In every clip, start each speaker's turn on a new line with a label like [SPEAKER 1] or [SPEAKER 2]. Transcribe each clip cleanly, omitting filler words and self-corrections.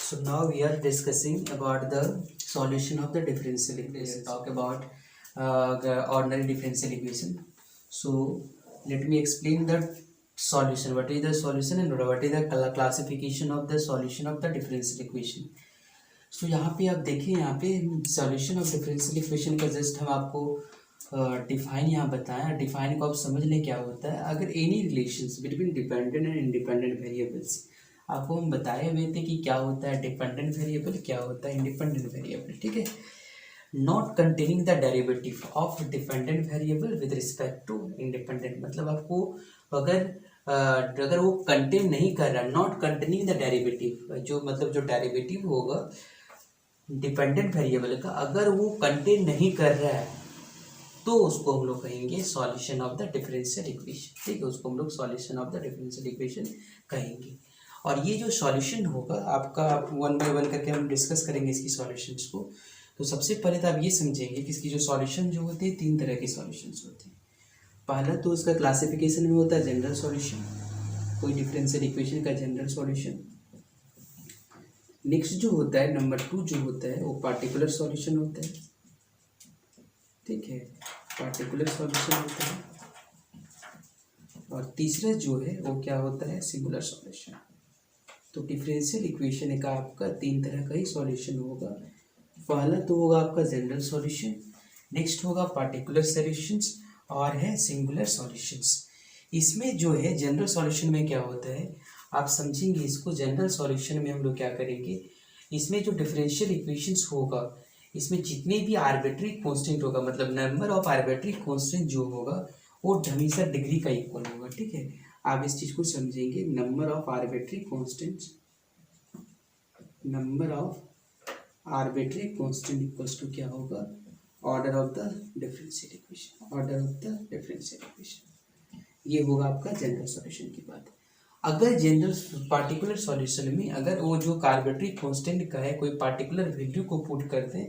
[SPEAKER 1] So now we are discussing about the solution of the differential equation. Talk about the ordinary differential equation. So let me explain the solution. What is the solution and what is the classification of the solution of the differential equation. So यहाँ पे आप देखिए, यहाँ पे solution of differential equation का just हम आपको define यहाँ बताया। डिफाइन को आप समझ लें क्या होता है। अगर any relations between dependent and independent variables, आपको हम बताए हुए थे कि क्या होता है डिपेंडेंट वेरिएबल, क्या होता है इंडिपेंडेंट वेरिएबल। ठीक है, not containing the derivative of dependent variable with respect to independent, मतलब आपको अगर वो कंटेन नहीं कर रहा, नॉट कंटेनिंग द डेरिवेटिव, जो मतलब जो डेरिवेटिव होगा डिपेंडेंट वेरिएबल का, अगर वो कंटेन नहीं कर रहा है तो उसको हम लोग कहेंगे solution of the differential equation. ठीक है, उसको हम लोग solution of the differential equation कहेंगे। और ये जो सॉल्यूशन होगा आपका, आप वन बाय वन करके हम डिस्कस करेंगे इसकी सॉल्यूशंस को। तो सबसे पहले तो आप ये समझेंगे कि इसकी जो सॉल्यूशन जो होते हैं, तीन तरह के सॉल्यूशंस होते हैं। पहला तो उसका क्लासिफिकेशन में होता है जनरल सॉल्यूशन, कोई डिफरेंशियल इक्वेशन का जनरल सॉल्यूशन। नेक्स्ट जो होता है नंबर 2 जो होता है वो पार्टिकुलर सॉल्यूशन होता है। ठीक है, पार्टिकुलर सॉल्यूशन होता है। और तीसरा जो है वो क्या होता है, सिंगुलर सॉल्यूशन। तो डिफरेंशियल इक्वेशन का आपका तीन तरह का ही सॉल्यूशन होगा। पहला तो होगा आपका जनरल सॉल्यूशन, नेक्स्ट होगा पार्टिकुलर सॉल्यूशंस, और है सिंगुलर सॉल्यूशंस। इसमें जो है जनरल सॉल्यूशन में क्या होता है आप समझेंगे इसको। जनरल सॉल्यूशन में हम लोग क्या करेंगे, इसमें जो डिफरेंशियल इक्वेशंस होगा, इसमें जितने भी आर्बिट्री कांस्टेंट होगा, मतलब नंबर ऑफ आर्बिट्री कांस्टेंट जो होगा वो हमेशा डिग्री का इक्वल होगा। ठीक है, आप इस चीज को समझेंगे। Number of arbitrary constants, number of arbitrary constant equals to क्या होगा, order of the differential equation, order of the differential equation. ये होगा आपका जनरल सॉल्यूशन की बात। अगर जनरल पार्टिकुलर सॉल्यूशन में अगर वो जो आर्बिट्री कांस्टेंट का है कोई पार्टिकुलर वैल्यू को पुट कर दें,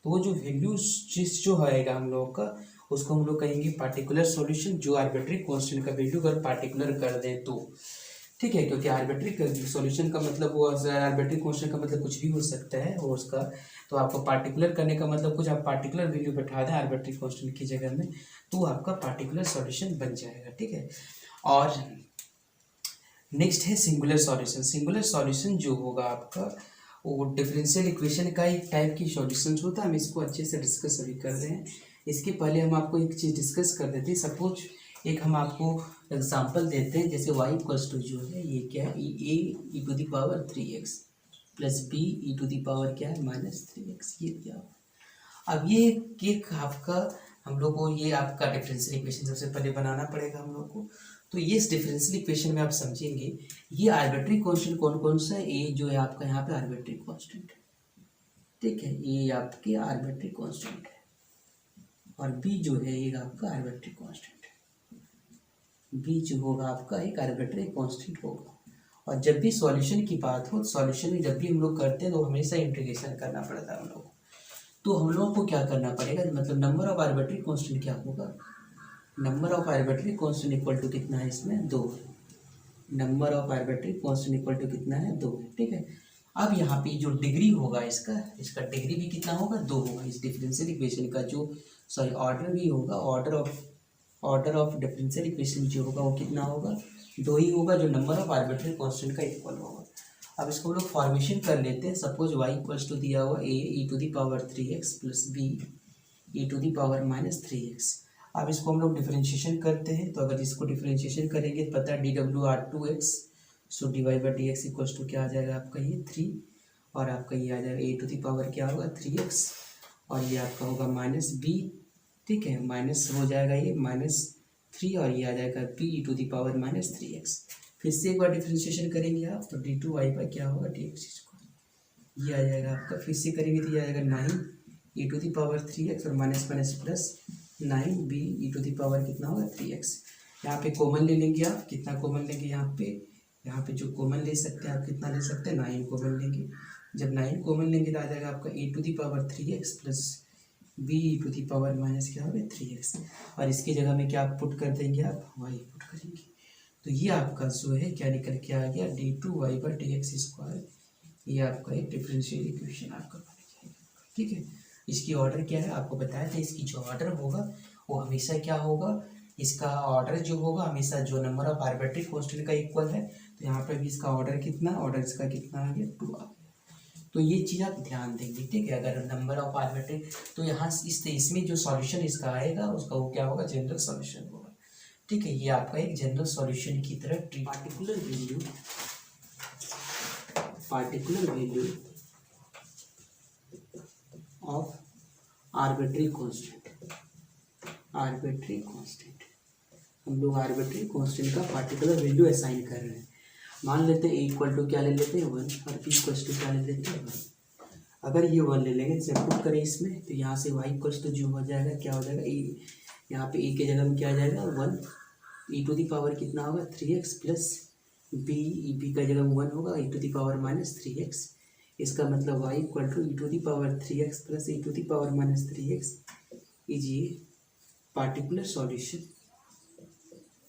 [SPEAKER 1] तो वो जो वैल्यू जो आएगा हम लोग का, उसको हम लोग कहेंगे पार्टिकुलर सॉल्यूशन। जो आर्बिट्री कांस्टेंट का वैल्यू अगर पार्टिकुलर कर दें तो ठीक है, क्योंकि आर्बिट्री सॉल्यूशन का मतलब वो आर्बिट्री कांस्टेंट का मतलब कुछ भी हो सकता है और उसका, तो आपको पार्टिकुलर करने का मतलब कुछ आप पार्टिकुलर वैल्यू बैठा दें आर्बिट्री कांस्टेंट की जगह में, तो आपका पार्टिकुलर सॉल्यूशन बन जाएगा। ठीक है, और नेक्स्ट है सिंगुलर सॉल्यूशन। सिंगुलर सॉल्यूशन जो होगा आपका वो डिफरेंशियल इक्वेशन का एक टाइप की सॉल्यूशन होता है। हम इसको अच्छे से डिस्कस अभी कर रहे हैं। इसके पहले हम आपको एक चीज़ डिस्कस कर देते हैं। सपोज एक हम आपको एग्जांपल देते हैं, जैसे y इक्वल्स टू जो है ये क्या है, a e to the power 3x plus b e to the power क्या है -3x, ये दिया हुआ। अब ये एक आपका हम लोग को ये आपका डिफरेंशियल इक्वेशन सबसे पहले बनाना पड़ेगा हम लोग को। तो ये इस डिफरेंशियल इक्वेशन में आप समझेंगे ये आर्बिट्री कांस्टेंट कौन कौन सा है। ए जो है आपका यहाँ पे आर्बिट्री कांस्टेंट है। ठीक है, ये आपके आर्बिट्री कांस्टेंट है, और बी जो है ये आपका आर्बिट्री कांस्टेंट है। बी जो होगा आपका एक आर्बिट्री कांस्टेंट होगा। और जब भी सॉल्यूशन की बात हो, सॉल्यूशन में जब भी हम लोग करते हैं तो हमेशा इंटीग्रेशन करना पड़ता है हम लोग को। तो हम लोगों को क्या करना पड़ेगा, मतलब नंबर ऑफ आर्बिट्री कांस्टेंट क्या होगा, number of arbitrary constant equal to कितना है इसमें 2। Number of arbitrary constant equal to कितना है 2। ठीक है, अब यहाँ पे जो डिग्री होगा इसका डिग्री भी कितना होगा 2 होगा। इस डिफरेंशियल इक्वेशन का जो ऑर्डर भी होगा, ऑर्डर ऑफ डिफरेंशियल इक्वेशन जो होगा वो कितना होगा 2 ही होगा, जो नंबर ऑफ आर्बिट्री कांस्टेंट का इक्वल होगा। अब इसको हम लोग फॉर्मेशन कर लेते हैं। सपोज y इक्वल्स टू दिया हुआ a e to the power 3x plus b e to the power -3x। अब इसको हम लोग डिफरेंशिएशन करते हैं। तो अगर इसको डिफरेंशिएशन करेंगे तो पता है dw/2x, so dy/dx equals to क्या आ जाएगा आपका ये 3, और आपका ये आ जाएगा ए टू द पावर क्या होगा 3x, और ये आपका होगा -b। ठीक है, माइनस हो जाएगा ये -3, और ये आ जाएगा b E to the power -3x। फिर से एक बार डिफरेंशिएशन करेंगे आप, तो d2y क्या होगा dx स्क्वायर, ये आ जाएगा आपका। फिर से करेंगे तो ये आ जाएगा 9 ई टू द पावर 3x और minus minus plus 9b E to the power कितना होगा 3x। यहाँ पे कॉमन ले लेंगे आप, कितना कॉमन लेंगे यहाँ पे जो कॉमन ले सकते हैं आप, कितना ले सकते हैं 9 कॉमन लेंगे। जब 9 कॉमन लेंगे तो आ जाएगा आपका a to the power 3x plus b e to the power minus क्या होगा 3x, और इसकी जगह में क्या पुट कर देंगे आप y पुट करेंगे। तो ये आपका जो है क्या निकल के आ गया d2y/dx स्क्वायर ये आपका एक डिफरेंशियल इक्वेशन आपका बन जाएगा, ठीक है। इसकी ऑर्डर क्या है आपको बताया था, इसकी जो ऑर्डर होगा वो हमेशा क्या होगा, इसका ऑर्डर जो होगा हमेशा जो नंबर ऑफ आर्बिट्री कांस्टेंट का इक्वल है, तो यहाँ पे भी इसका ऑर्डर कितना, ऑर्डर इसका कितना आ गया 2 आ गया। तो ये चीज़ आप ध्यान देंगे, ठीक है। अगर नंबर ऑफ आर्बिट्री, तो यहाँ इसमें जो सॉल्यूशन इसका आएगा उसका वो क्या होगा, जनरल सॉल्यूशन होगा, ठीक है। ये आपका एक जनरल सॉल्यूशन की तरह tree particular value of arbitrary constant, हम लोग आर्बिट्री कांस्टेंट का पार्टिकुलर वैल्यू असाइन कर रहे हैं। मान लेते हैं इक्वल टू क्या ले लेते हैं 1 और पी इक्वल टू क्या ले लेते हैं 1। अगर ये 1 ले लेंगे जैसे पुट करें इसमें, तो यहाँ से y इक्वल टू जो हो जाएगा क्या हो जाएगा, यहाँ पे e के जगह में क्या आ जाएगा 1, e टू दी पावर कितना होगा 3x प्लस b का जगह में 1 होगा, e to the power minus 3x। इसका मतलब y equal to e to the power 3x plus e to the power minus 3x is ये पार्टिकुलर सॉल्यूशन।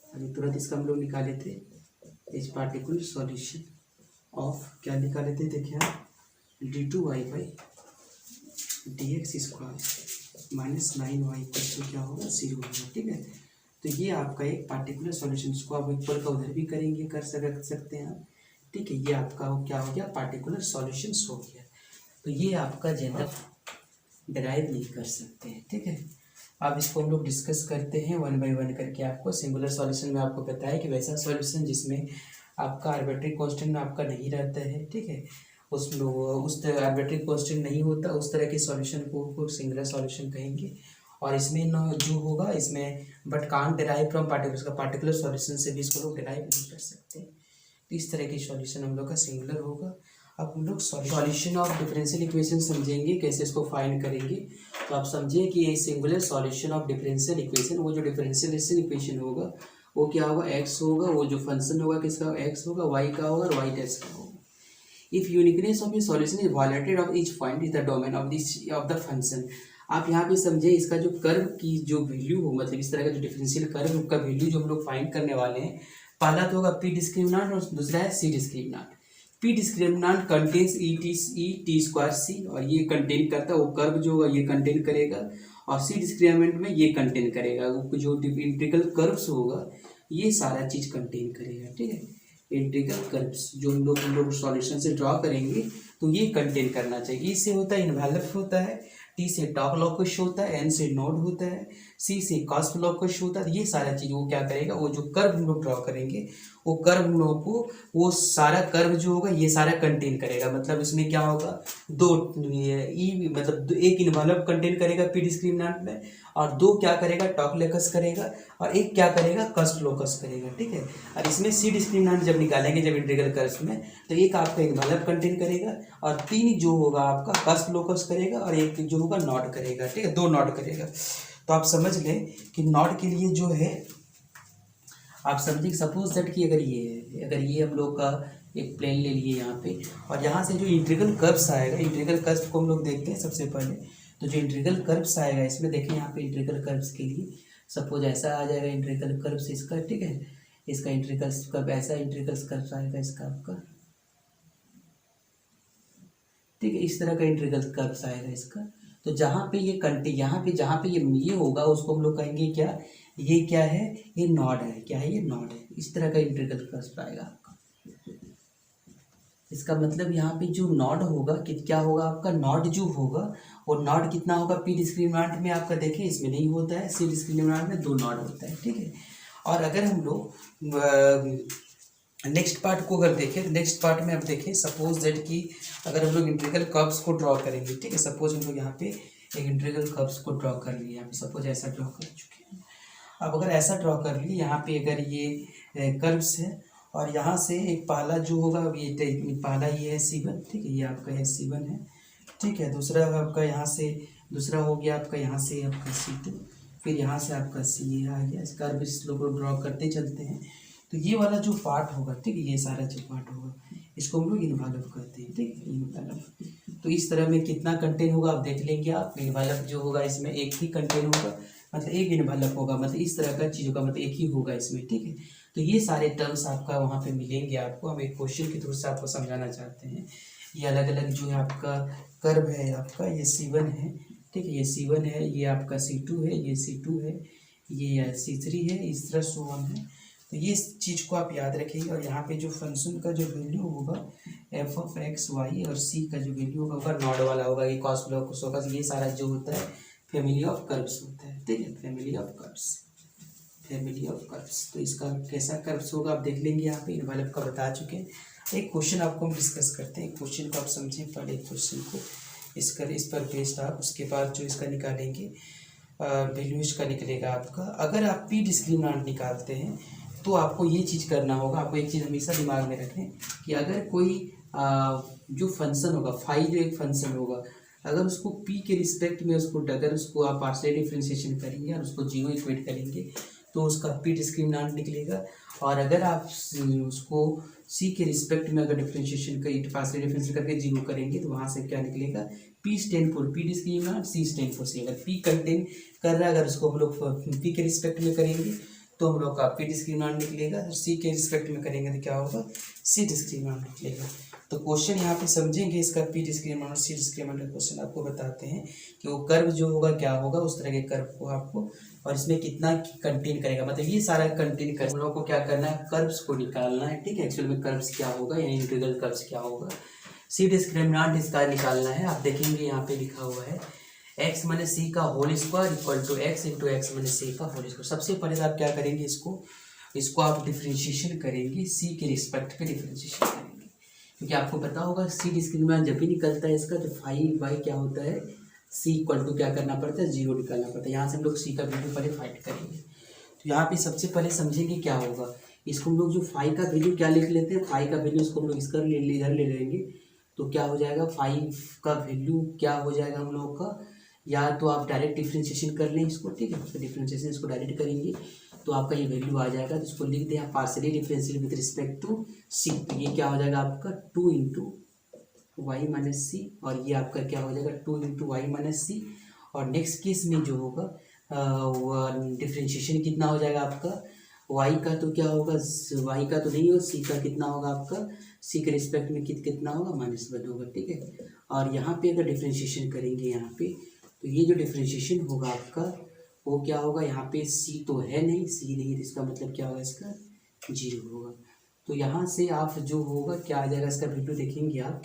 [SPEAKER 1] अभी तुरंत इसका हम लोग निकाले थे, इस पार्टिकुलर सॉल्यूशन ऑफ क्या निकाले थे, देखिए d2y by dx square minus 9y equal क्या होगा 0 होगा, ठीक है। तो ये आपका एक पार्टिकुलर सॉल्यूशन, इसको आप इक्वल का उधर भी करेंगे कर सकते हैं आप, ठीक है। ये आपका क्या हो गया, पार्टिकुलर सॉल्यूशंस हो गया। तो ये आपका जनरल डिराइव नहीं कर सकते हैं, ठीक है। अब इसको हम लोग डिस्कस करते हैं 1 बाई 1 करके। आपको सिंगुलर सॉल्यूशन में आपको पता है कि वैसा सॉल्यूशन जिसमें आपका आर्बिट्री कांस्टेंट में आपका नहीं रहता है, ठीक है, उसमें उस आर्बिट्री कांस्टेंट नहीं होता, उस तरह के सॉल्यूशन को सिंगुलर सॉल्यूशन कहेंगे। और इसमें जो होगा इसमें but can't derive from particular solution से भी इसको लोग डिराइव नहीं कर सकते। तो इस तरह की सॉल्यूशन हम लोग का सिंगुलर होगा। अब हम लोग सॉल्यूशन ऑफ डिफरेंशियल इक्वेशन समझेंगे, कैसे इसको फाइंड करेंगे। तो आप समझिए कि ये singular solution of differential equation, वो जो डिफरेंशियल इक्वेशन होगा वो क्या होगा, x होगा, वो जो फंक्शन होगा किसका x होगा, y का होगा और y डैश का होगा। If uniqueness of A solution is violated of each point is the domain of the function. आप यहाँ पे समझे इसका जो कर्व की जो वैल्यू हो, मतलब इस तरह का जो डिफरेंशियल कर्व का वैल्यू जो हम लोग फाइंड करने वाले हैं, पहला तो होगा पी डिस्क्रिमिनेंट और दूसरा है c discriminant. P discriminant contains e t square c, और ये कंटेन करता है वो कर्व जो होगा ये कंटेन करेगा, और सी डिस्क्रिमिनेंट में ये कंटेन करेगा वो जो इंटीग्रल कर्व्स होगा ये सारा चीज कंटेन करेगा, ठीक है। इंटीग्रल कर्व्स जो हम लोग सॉल्यूशन से ड्रॉ करेंगे तो ये कंटेन करना चाहिए। ई से होता है इन्वेलप होता है, टी से टॉप लॉकस होता है, एन से नोड होता है, सी से कॉस्ट लॉकस होता है। ये सारा चीज़ वो क्या करेगा, वो जो कर्व हम लोग ड्रॉ करेंगे वो कर्व हम लोग को वो सारा कर्व जो होगा ये सारा कंटेन करेगा। मतलब इसमें क्या होगा, दो ई मतलब एक इन्वेलप कंटेन करेगा पी डिस्क्रिमिनेंट में, और दो क्या करेगा टॉप लॉकस करेगा, और एक क्या करेगा कॉस्ट लॉकस करेगा, ठीक है। और इसमें सी डिस्क्रिमिनेंट जब निकालेंगे जब इंटीग्रल कर्व्स में, तो एक आपका इन्वेलप कंटेन करेगा और तीन जो होगा आपका कॉस्ट लॉकस करेगा और एक जो होगा नॉट करेगा, ठीक है, दो नॉट करेगा। तो आप समझ लें कि नॉट के लिए जो है आप समझिए सपोज दैट कि अगर ये हम लोग का एक प्लेन ले लिए यहाँ पे, और यहाँ से जो इंटीग्रल कर्व्स आएगा, इंटीग्रल कर्व्स को हम लोग देखते हैं सबसे पहले। तो जो इंटीग्रल कर्व्स आएगा इसमें देखें यहाँ पे इंटीग्रल कर्व्स के लिए सपोज ऐसा आ जाएगा इंटीग्रल कर्व्स इसका, ठीक है। इसका इंटीग्रल कर्व ऐसा इंटीग्रल कर्व्स आएगा इसका आपका, ठीक है, इस तरह का इंटीग्रल कर्व्स आएगा इसका। तो जहाँ पे ये जहाँ पे ये होगा उसको हम लोग कहेंगे क्या, ये क्या है, ये नॉड है, क्या है ये नॉड है। इस तरह का इंटीग्रल कर्व आएगा आपका। इसका मतलब यहाँ पे जो नॉड होगा कि क्या होगा आपका, नॉड जो होगा वो नॉड कितना होगा, पी डिस्क्रिमिनेंट में आपका देखें इसमें नहीं होता है, सी डिस्क्रिमिनेंट में दो नॉड होता है, ठीक है। और अगर हम लोग नेक्स्ट पार्ट को अगर देखें, नेक्स्ट पार्ट में अब देखें सपोज दैट कि अगर हम लोग इंटीग्रल कर्व्स को ड्रॉ करेंगे, ठीक है। सपोज हम लोग यहाँ पे एक इंटीग्रल कर्व्स को ड्रॉ कर लिए, यहाँ पे सपोज ऐसा ड्रॉ कर चुके हैं। अब अगर ऐसा ड्रॉ कर लिए यहाँ पे अगर ये कर्व्स है, और यहाँ से एक पहला जो होगा ये पहला ये है C1, ठीक है, ये आपका है C1 है, ठीक है। दूसरा आपका यहाँ से दूसरा हो गया आपका यहाँ से आपका C2, फिर यहाँ से आपका CA आ गया। इस कर्व इस लोग को ड्रॉ करते चलते हैं। तो ये वाला जो पार्ट होगा, ठीक है, ये सारा जो पार्ट होगा इसको हम लोग इन्वेलप करते हैं, ठीक है, इन्वेलप। तो इस तरह में कितना कंटेन होगा आप देख लेंगे आप। इन्वेलप जो होगा इसमें एक ही कंटेन होगा, मतलब एक इन्वेलप होगा, मतलब इस तरह का चीज़ों का मतलब एक ही होगा इसमें, ठीक है। तो ये सारे टर्म्स आपका वहाँ पे मिलेंगे आपको। हम एक क्वेश्चन के थ्रू से आपको समझाना चाहते हैं। ये अलग अलग जो है आपका कर्व है आपका, ये C1 है, ठीक है, ये C1 है, ये आपका C2 है, ये C2 है, ये C3 है, इस तरह सो ऑन है। तो ये चीज़ को आप याद रखिएगा। और यहाँ पे जो फंक्शन का जो वैल्यू होगा f(x,y) और c का जो वैल्यू होगा नॉट वाला होगा, ये कॉस ब्लॉक कुछ होगा। ये सारा जो होता है फैमिली ऑफ कर्व्स होता है, ठीक है, family of curves, family of curves. तो इसका कैसा कर्व्स होगा आप देख लेंगे, यहाँ पे इन्वॉल्व का बता चुके हैं। एक क्वेश्चन आपको हम डिस्कस करते हैं, क्वेश्चन को आप समझें पहले, क्वेश्चन को इस पर बेस्ड आप उसके बाद जो इसका निकालेंगे वैल्यू इसका निकलेगा आपका। अगर आप पी डिस्क्रिमिनेंट निकालते हैं तो आपको ये चीज़ करना होगा। आपको एक चीज़ हमेशा दिमाग में रखें कि अगर कोई जो फंक्शन होगा फाई, जो एक फंक्शन होगा, अगर उसको पी के रिस्पेक्ट में अगर उसको आप पार्शियल डिफरेंशिएशन करेंगे और उसको जीरो इक्वेट करेंगे तो उसका पी डिस्क्रिमिनेंट निकलेगा। और अगर आप उसको सी के रिस्पेक्ट में अगर डिफरेंशिएशन पार्शियल डिफरेंशिएशन करके जीरो करेंगे तो वहाँ से क्या निकलेगा, p stand for p discriminant, c stand for c. अगर पी कंटेन कर रहा है, अगर उसको हम लोग पी के रिस्पेक्ट में करेंगे तो हम लोग का पी डिस्क्रिमिनेंट निकलेगा, और सी के रिस्पेक्ट में करेंगे तो क्या होगा, सी डिस्क्रिमिनेंट निकलेगा। तो क्वेश्चन यहाँ पे समझेंगे इसका पी डिस्क्रिमिनेंट और सी डिस्क्रिमिनेंट का क्वेश्चन आपको बताते हैं कि वो कर्व जो होगा क्या होगा, उस तरह के कर्व को आपको, और इसमें कितना कंटेन करेगा, मतलब ये सारा कंटेन कर, हम लोग को क्या करना है, कर्व्स को निकालना है, ठीक है। एक्चुअल में कर्व्स क्या होगा या इंटीग्रल कर्व्स क्या होगा, सी डिस्क्रिमिनेंट इसका निकालना है। आप देखेंगे यहाँ पे लिखा हुआ है x माइनस सी का whole square equal to x into x minus c का होल स्क्वायर। सबसे पहले आप क्या करेंगे, इसको आप डिफरेंशिएशन करेंगे, c के रिस्पेक्ट पे डिफरेंशिएशन करेंगे, क्योंकि आपको पता होगा सी डिस्क्रिमिनेंट जब भी निकलता है इसका, तो फाइव बाई क्या होता है, c इक्वल टू क्या करना पड़ता है, जीरो निकालना पड़ता है। यहाँ से हम लोग c का वैल्यू पहले फाइंड करेंगे। तो यहाँ पे सबसे पहले समझेंगे क्या होगा, इसको हम लोग जो फाइव का वैल्यू क्या लिख लेते हैं, फाइव का वैल्यू इसको हम लोग इसका इधर ले लेंगे, तो क्या हो जाएगा, फाइव का वैल्यू क्या हो जाएगा हम लोग का, या तो आप डायरेक्ट डिफरेंशिएशन कर लें इसको, ठीक है, तो डिफरेंशिएशन इसको डायरेक्ट करेंगे तो आपका ये वैल्यू आ जाएगा। तो इसको लिख दें आप partially differentiate with respect to c, तो ये क्या हो जाएगा आपका 2 इंटू वाई माइनस सी, और ये आपका क्या हो जाएगा 2 इंटू वाई माइनस सी। और नेक्स्ट केस में जो होगा डिफरेंशिएशन कितना हो जाएगा आपका, वाई का तो क्या होगा, वाई का तो नहीं होगा, सी का कितना होगा आपका, सी के रिस्पेक्ट में कितना होगा, -1 होगा, ठीक है। और यहाँ पे अगर डिफरेंशिएशन करेंगे यहाँ पे, तो ये जो डिफरेंशिएशन होगा आपका वो क्या होगा, यहाँ पे सी तो है नहीं, सी नहीं, तो इसका मतलब क्या होगा, इसका जीरो होगा। तो यहाँ से आप जो होगा क्या आ जाएगा, इसका वैल्यू देखेंगे आप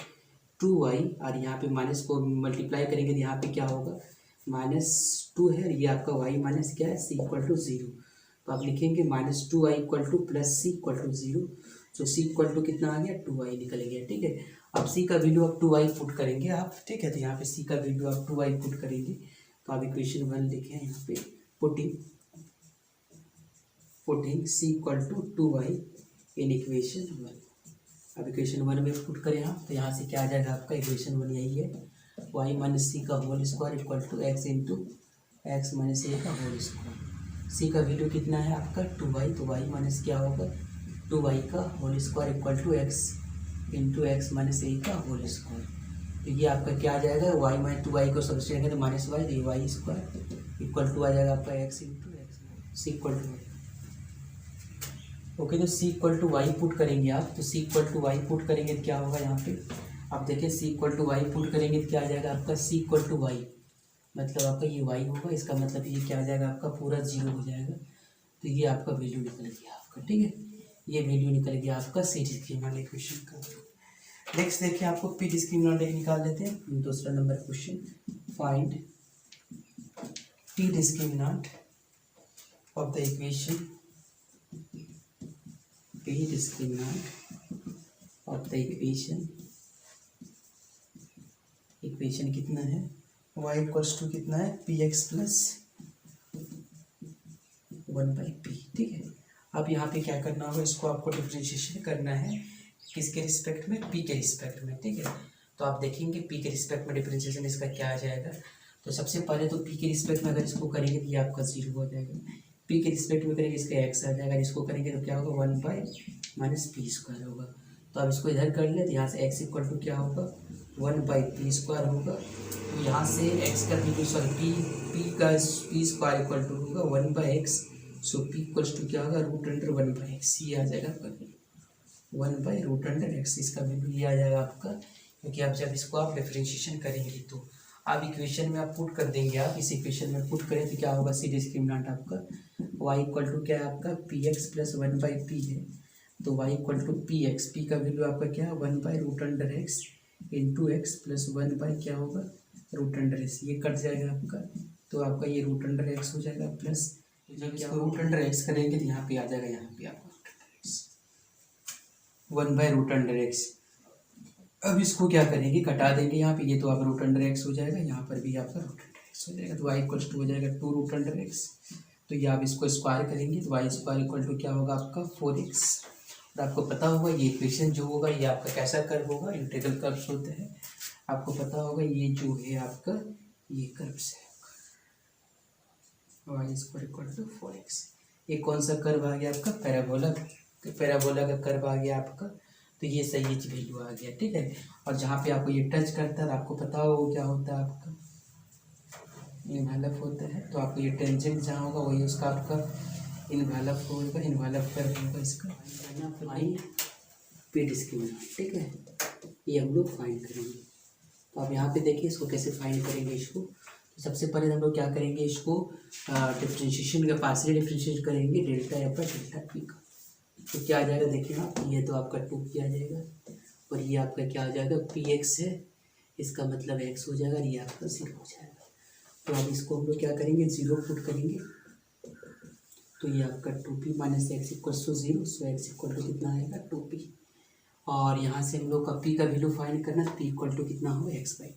[SPEAKER 1] 2y, और यहाँ पे माइनस को मल्टीप्लाई करेंगे तो यहाँ पे क्या होगा, -2 है, ये आपका y माइनस क्या है, c इक्वल टू जीरो। तो आप लिखेंगे -2y equal to plus C equal to zero. तो c इक्वल टू कितना आ गया, 2y निकल गया, ठीक है। अब c का वैल्यू आप 2y पुट करेंगे आप, ठीक है। तो यहाँ पे c का वैल्यू आप 2y पुट करेंगे, तो आप इक्वेशन 1 लिखें यहाँ पे, putting c equal to 2y in equation 1। अब इक्वेशन 1 में पुट करें आप, तो यहाँ से क्या आ जाएगा आपका, इक्वेशन 1 यही है, y माइनस सी का whole square equal to x into x minus a का होल स्क्वायर। सी का वैल्यू कितना है आपका 2y, तो y माइनस क्या होगा 2y का whole square equal to x into x minus a का होल स्क्वायर। तो ये आपका क्या आ जाएगा, y माइनस 2y को सब्स्टिट्यूट करेंगे तो माइनस वाई, तो वाई स्क्वायर इक्वल टू आ जाएगा आपका X into X, C equal to Y. Okay, तो c equal to Y put करेंगे आप, तो c equal to Y put करेंगे तो क्या होगा, यहाँ पे आप देखिए c equal to Y put करेंगे तो क्या आ जाएगा आपका c इक्वल टू वाई, मतलब आपका ये y होगा, इसका मतलब ये क्या आ जाएगा आपका पूरा जीरो हो जाएगा। तो ये आपका वैल्यू निकल गया आपका, ठीक है, ये वैल्यू निकल गया आपका सी डिस्क्रिमिनेंट इक्वेशन का। नेक्स्ट देखिए आपको पी डिस्क्रिमिनेंट निकाल लेते हैं। दूसरा number question, find P discriminant of the equation, P discriminant of the equation कितना है, y इक्वल्स टू कितना है, पी एक्स प्लस 1/p, ठीक है। अब यहाँ पे क्या करना होगा, इसको आपको डिफरेंशिएशन करना है, किसके रिस्पेक्ट में, p के रिस्पेक्ट में, ठीक है। तो आप देखेंगे p के रिस्पेक्ट में डिफरेंशिएशन इसका क्या आ जाएगा। तो सबसे पहले तो p के रिस्पेक्ट में अगर इसको करेंगे तो ये आपका जीरो हो जाएगा, p के रिस्पेक्ट में करेंगे इसका x आ जाएगा, इसको करेंगे तो क्या होगा 1/-p² होगा। तो अब इसको इधर कर ले, तो यहाँ से x इक्वल टू क्या होगा 1/p² होगा। तो यहाँ से x का वैल्यू सॉरी p का p² इक्वल टू होगा 1/x, so p equals to क्या होगा √1/x, ये आ जाएगा आपका 1/√x, इसका वैल्यू ये आ जाएगा आपका, क्योंकि अब जब इसको आप डिफरेंशिएशन करेंगे तो आप इक्वेशन में आप पुट कर देंगे, आप इस इक्वेशन में पुट करें तो क्या होगा, सी डिस्क्रिमिनेंट आपका y इक्वल टू क्या है आपका P X plus one by P है, तो y equal to P X, P का वैल्यू आपका क्या है one by root under X into X plus one by क्या होगा रूट अंडर एक्स, ये कट जाएगा आपका, तो आपका ये रूट अंडर एक्स हो जाएगा प्लस जब इसको रूट अंडर एक्स करेंगे तो यहाँ पे आ जाएगा, यहाँ पे आपका one by root under X. अब इसको क्या करेंगे, कटा देंगे यहाँ पे, ये तो आप रूट अंडर एक्स हो जाएगा, यहाँ पर भी आपका रूट अंडर एक्स हो जाएगा, तो वाई इक्वल टू हो जाएगा टू रूट अंडर एक्स, तो ये आप इसको स्क्वायर करेंगे तो वाई स्क्वायर इक्वल टू क्या होगा आपका 4x। और आपको पता होगा ये इक्वेशन जो होगा ये आपका कैसा कर्व होगा, इंटीग्रल कर्व्स होते हैं, आपको पता होगा ये जो है आपका ये कर्व्स है Y square equal to 4x। ये कौन सा कर्व आ गया आपका, पैराबोला, पैराबोला का कर्व आ गया आपका, तो ये सही वैल्यू आ गया, ठीक है। और जहाँ पे आपको ये टच करता है आपको पता होगा क्या होता है आपका इन्वेलप होता है, तो आपको ये टेंजेंट जहाँ होगा वही उसका आपका इन्वेलप होगा, इन्वेलप कर्व होगा इसका फाइंड पी डिस्क्रिमिनेंट, ठीक है, ये हम लोग फाइंड करेंगे। तो आप यहाँ पे देखिए इसको कैसे फाइंड करेंगे इसको, तो सबसे पहले हम लोग क्या करेंगे, इसको डिफ्रेंशिएशन का पार्शियल डिफ्रेंशिएट करेंगे डेल्टा या पर डेल्टा पी का, तो क्या आ जाएगा देखिए आप, ये तो आपका 2p आ जाएगा और ये आपका क्या आ जाएगा पी एक्स है, इसका मतलब x हो जाएगा और ये आपका 0 हो जाएगा। तो अब इसको हम लोग क्या करेंगे 0 पुट करेंगे, तो ये आपका 2p minus X equal to 0, so X equal to कितना आएगा 2p, और यहाँ से हम लोग का p का वैल्यू फाइंड करना, p इक्वल टू कितना हो x/2।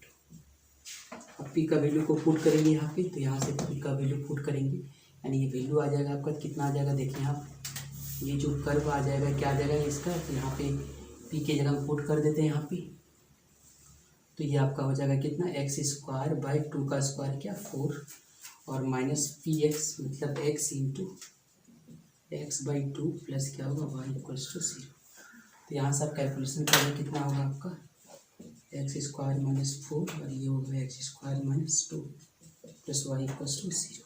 [SPEAKER 1] अब p का वैल्यू को पुट करेंगे यहाँ पे, तो यहाँ से p का वैल्यू पुट करेंगे, यानी ये वैल्यू आ जाएगा आपका कितना आ जाएगा, देखिए आप ये जो कर्व आ जाएगा क्या आ जाएगा इसका, तो यहाँ पे p के जगह पुट कर देते हैं यहाँ पे, तो ये आपका हो जाएगा कितना एक्स स्क्वायर बाई 2 का स्क्वायर क्या 4 और माइनस पी एक्स मतलब x into x by 2 plus क्या होगा वाई इक्वल्स टू 0। तो यहाँ से आप कैलकुलेशन करेंगे कितना होगा आपका एक्स स्क्वायर माइनस 4 और ये होगा X square minus 2 plus Y equals to 0।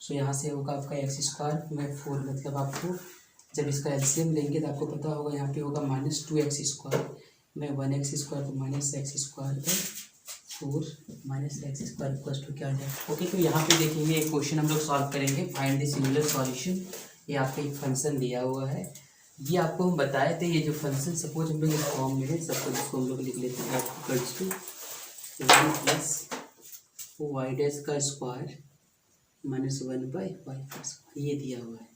[SPEAKER 1] So यहाँ से होगा आपका एक्स स्क्वायर में 4, मतलब आपको जब इसका एलसीएम लेंगे तो आपको पता होगा यहाँ पे होगा माइनस 2x स्क्वायर में 1x स्क्वायर तो minus X square by 4 minus X square equal to क्या आ जाएगा। ओके, तो यहाँ पे देखेंगे एक क्वेश्चन हम लोग सॉल्व करेंगे, फाइंड द सिंगुलर सॉल्यूशन। ये आपका एक फंक्शन दिया हुआ है, ये आपको हम बताए थे, ये जो फंक्शन सपोज हम लोग इस फॉर्म में है, सपोज इसको हम लोग लिख लेते हैं equals to 1 plus Y dash का स्क्वायर माइनस 1 बाई वाई का स्क्वायर, ये दिया हुआ है।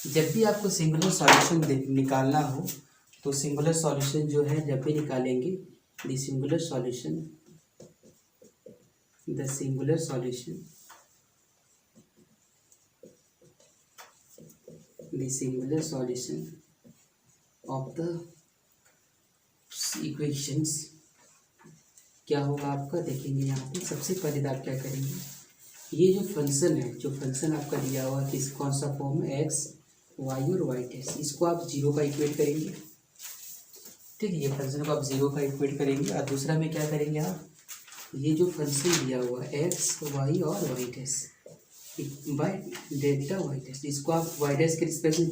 [SPEAKER 1] जब भी आपको सिंगुलर सॉल्यूशन निकालना हो तो सिंगुलर सॉल्यूशन जो है जब भी निकालेंगे the singular solution of the equations क्या होगा आपका, देखेंगे यहाँ पे सबसे पहले आप क्या करेंगे, ये जो फंक्शन है, जो फंक्शन आपका दिया हुआ है किस कौन सा फॉर्म है एक्स वाई और वाई टेस्ट, इसको आप 0 का इक्वेट करेंगे, ठीक है, ये फंक्शन को आप 0 का इक्वेट करेंगे। और दूसरा में क्या करेंगे आप, ये जो फंक्शन दिया हुआ है एक्स वाई और Y test by delta Y test, इसको आप वाई टेस्ट के रिस्पेक्ट में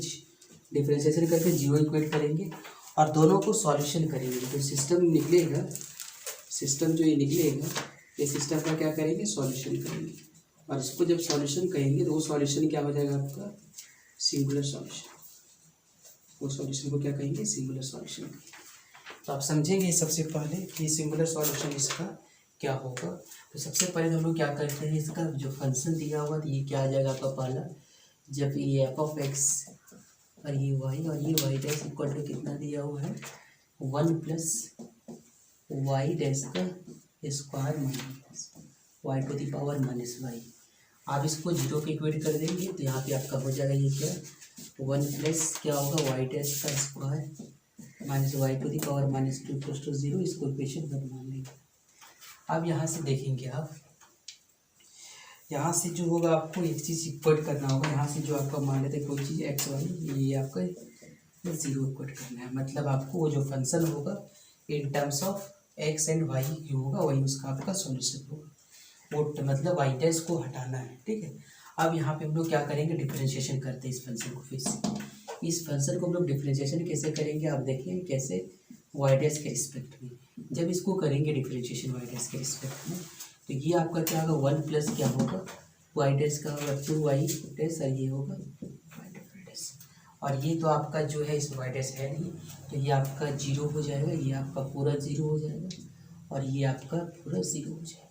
[SPEAKER 1] डिफ्रेंशिएशन करके 0 इक्वेट करेंगे और दोनों को सॉल्यूशन करेंगे। तो सिस्टम निकलेगा, सिस्टम जो ये निकलेगा ये सिस्टम का क्या करेंगे सॉल्यूशन करेंगे, और इसको जब सॉल्यूशन कहेंगे तो वो सॉल्यूशन क्या हो जाएगा आपका सिंगुलर सॉल्यूशन, वो सॉल्यूशन को क्या कहेंगे सिंगुलर सॉल्यूशन कहेंगे। तो आप समझेंगे सबसे पहले कि सिंगुलर सॉल्यूशन इसका क्या होगा। तो सबसे पहले हम लोग क्या करते हैं, इसका जो फंक्शन दिया हुआ तो ये क्या आ जाएगा आपका पहला, जब ये एफ ऑफ एक्स और ये वाई डैश इक्वल टू कितना दिया हुआ है 1 प्लस वाई डैश का square minus Y to the power minus Y, आप इसको 0 पे इक्वेट कर देंगे तो यहाँ पे आपका हो जाएगा ये क्या 1 प्लस क्या होगा वाई डैश का square minus Y to the power minus 2 plus to 0, इसको इक्वेशन मान लेंगे। अब यहाँ से देखेंगे आप, यहाँ से जो होगा आपको एक चीज़ इक्वेट करना होगा, यहाँ से जो आपका मान लेते कोई चीज़ एक्स वाई ये आपका 0 इक्वेट करना है, मतलब आपको वो जो फंक्शन होगा in terms of X and Y जो होगा वही उसका आपका सॉल्यूशन होगा, वो मतलब वाई डैश को हटाना है, ठीक है। अब यहाँ पे हम लोग क्या करेंगे डिफरेंशिएशन करते हैं इस फंक्शन को, फिर से इस फंक्शन को हम लोग डिफरेंशिएशन कैसे करेंगे आप देखिए कैसे, वाई डैश के रिस्पेक्ट में। जब इसको करेंगे डिफरेंशिएशन वाई डैश के रिस्पेक्ट में, तो ये आपका क्या होगा, वन प्लस क्या होगा, वाई डैश का होगा 2y डैश, और ये होगा वाई डबल डैश। और ये तो आपका जो है इस वाई डैश है नहीं, तो ये आपका जीरो हो जाएगा, ये आपका पूरा जीरो हो जाएगा, और ये आपका पूरा जीरो हो जाएगा।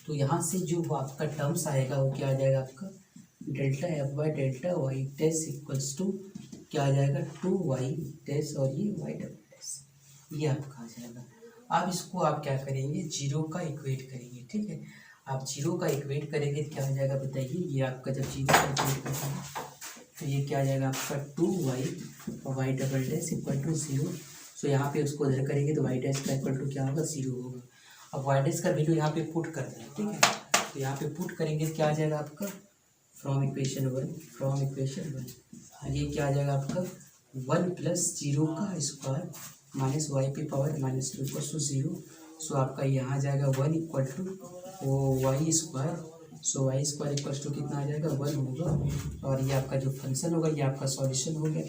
[SPEAKER 1] तो यहाँ से जो आपका टर्म्स आएगा वो क्या आ जाएगा आपका, delta F by delta Y dash equals to क्या आ जाएगा, 2y डैश, और ये वाई डबल डैश, ये आपका आ जाएगा। अब इसको आप क्या करेंगे, जीरो का इक्वेट करेंगे, ठीक है। आप जीरो का इक्वेट करेंगे तो क्या आ जाएगा बताइए, ये आपका जब जीरो का इक्वेट करेंगे तो ये क्या आ जाएगा आपका 2y y double dash equal to zero. So यहाँ पे उसको उधर करेंगे तो वाई डैश का इक्वल टू क्या होगा, जीरो होगा। अब वाई डैश का वैल्यू यहाँ पे पुट कर दें, ठीक है। तो यहाँ पे पुट करेंगे तो क्या आ जाएगा आपका, फ्रॉम इक्वेशन वन, ये क्या आ जाएगा आपका 1 प्लस जीरो का स्क्वायर माइनस वाई पे power minus 2 equal to zero. So आपका यहाँ आ जाएगा 1 इक्वल टू वो y square, so y square equal to कितना आ जाएगा 1 होगा, और ये आपका जो फंक्शन होगा ये आपका सॉल्यूशन हो गया,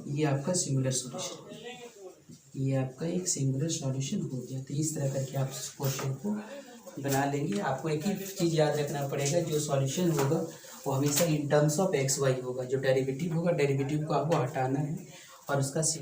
[SPEAKER 1] ये आपका सिंगुलर सॉल्यूशन, ये आपका एक सिंगुलर सॉल्यूशन हो गया। तो इस तरह करके आप क्वेश्चन को बना लेंगे। आपको एक ही चीज़ याद रखना पड़ेगा, जो सॉल्यूशन होगा वो हमेशा in terms of X Y होगा, जो डेरिवेटिव होगा डेरिवेटिव को आपको हटाना है और उसका